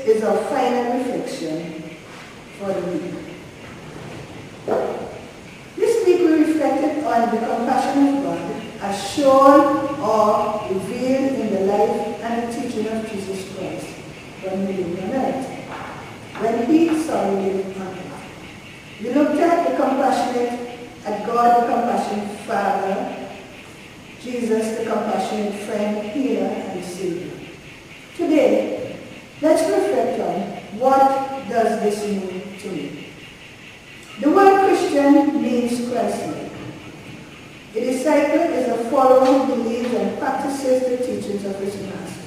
is our final reflection for the week. This week we reflected on the compassion of God as shown or revealed in the life and the teaching of Jesus Christ when he lived on earth, when he saw living on earth. We looked at God, the compassionate Father, Jesus, the compassionate friend, healer, and Savior. Today, let's reflect on what does this mean to me. The word Christian means Christ-like. A disciple is a follower who believes and practices the teachings of his master.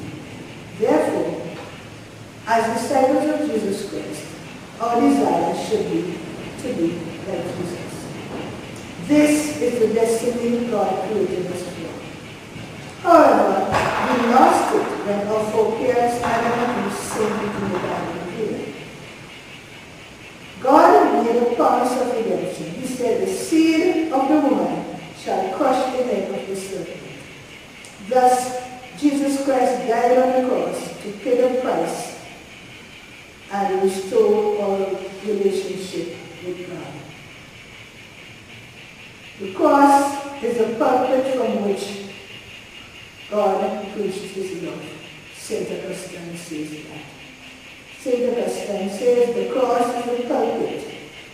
Therefore, as disciples of Jesus Christ, our desire should be to be like Jesus. This is the destiny God created us for. However, we lost it when our foreparents Adam and Eve sinned in the Garden of Eden. God made a promise of redemption. He said, the seed of the woman shall crush the head of the serpent. Thus, Jesus Christ died on the cross to pay the price and restore our relationship with God. The cross is the pulpit from which God preached his love. St. Augustine says that. St. Augustine says the cross is the pulpit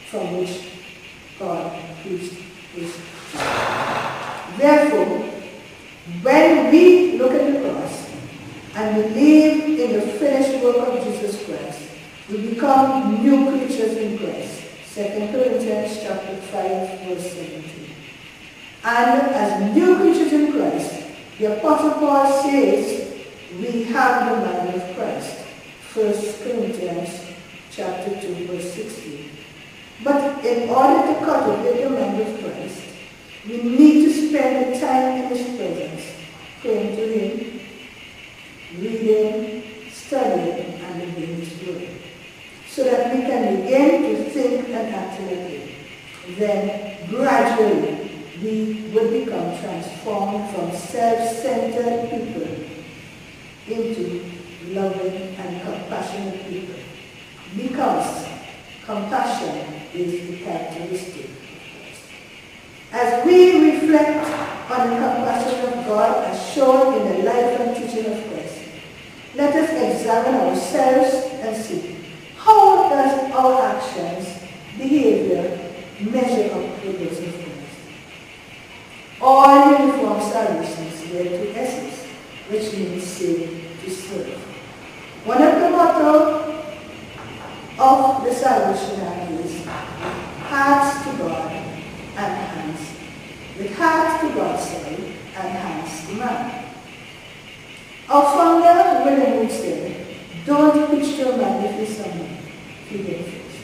from which God preached his love. Therefore, when we look at the cross and believe in the finished work of Jesus Christ, we become new creatures in Christ. 2 Corinthians chapter 5, verse 17. And as new creatures in Christ, the Apostle Paul says we have the mind of Christ. 1 Corinthians chapter 2, verse 16. But in order to cultivate the mind of Christ, we need to spend the time in his presence, praying to him, reading, studying, and obeying his word, so that we can begin to think and act like him. Then, gradually, we will become transformed from self-centered people into loving and compassionate people, because compassion is the characteristic of Christ. As we reflect on the compassion of God as shown in the life and teaching of Christ, let us examine ourselves and see, how does our actions, behavior, measure up to those of Christ? All uniform salvations led to essence, which means save to serve. One of the motto of the Salvation Army is hearts to God and hands. With hearts to God's side and hands to man. Our founder, William Wood, said, don't preach to a man if he's someone, feed him first.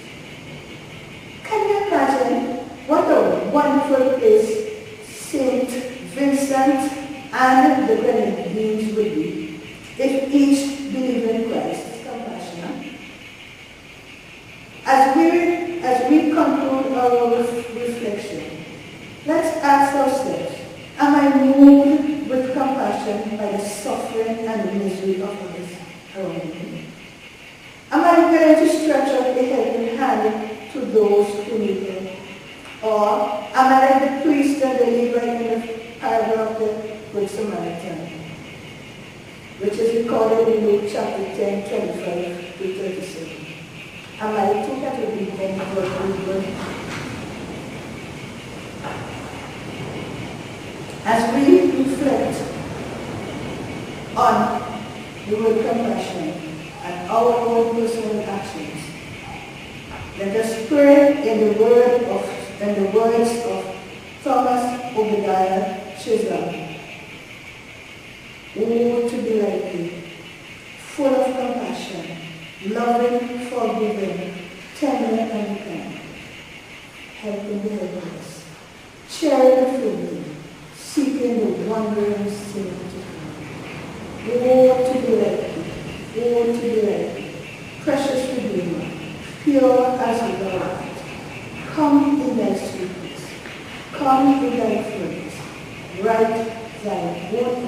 Can you imagine what a wonderful place St. Vincent and the Grenadines would be if each believed in Christ is compassionate? As we conclude our reflection, let's ask ourselves, am I moved with compassion by the suffering and misery of others around me? Am I willing to stretch out a helping hand to those who need it? Or am I like the priest and the Levite in the parable of the Good Samaritan, which is recorded in Luke chapter 10, 25 to 37? Am I too obedient for God's word? As we reflect on the word compassion and our own personal actions, let us pray in the words of Thomas Obadiah Chisholm. Oh, to be like thee, full of compassion, loving, forgiving, tender and kind, helping the helpless, cheering the feeble, seeking the wandering sinner to come. Oh, to be like thee, oh, to be like thee, precious Redeemer, pure as thou art. Come in thy sweetness, come in thy fullness, write thy own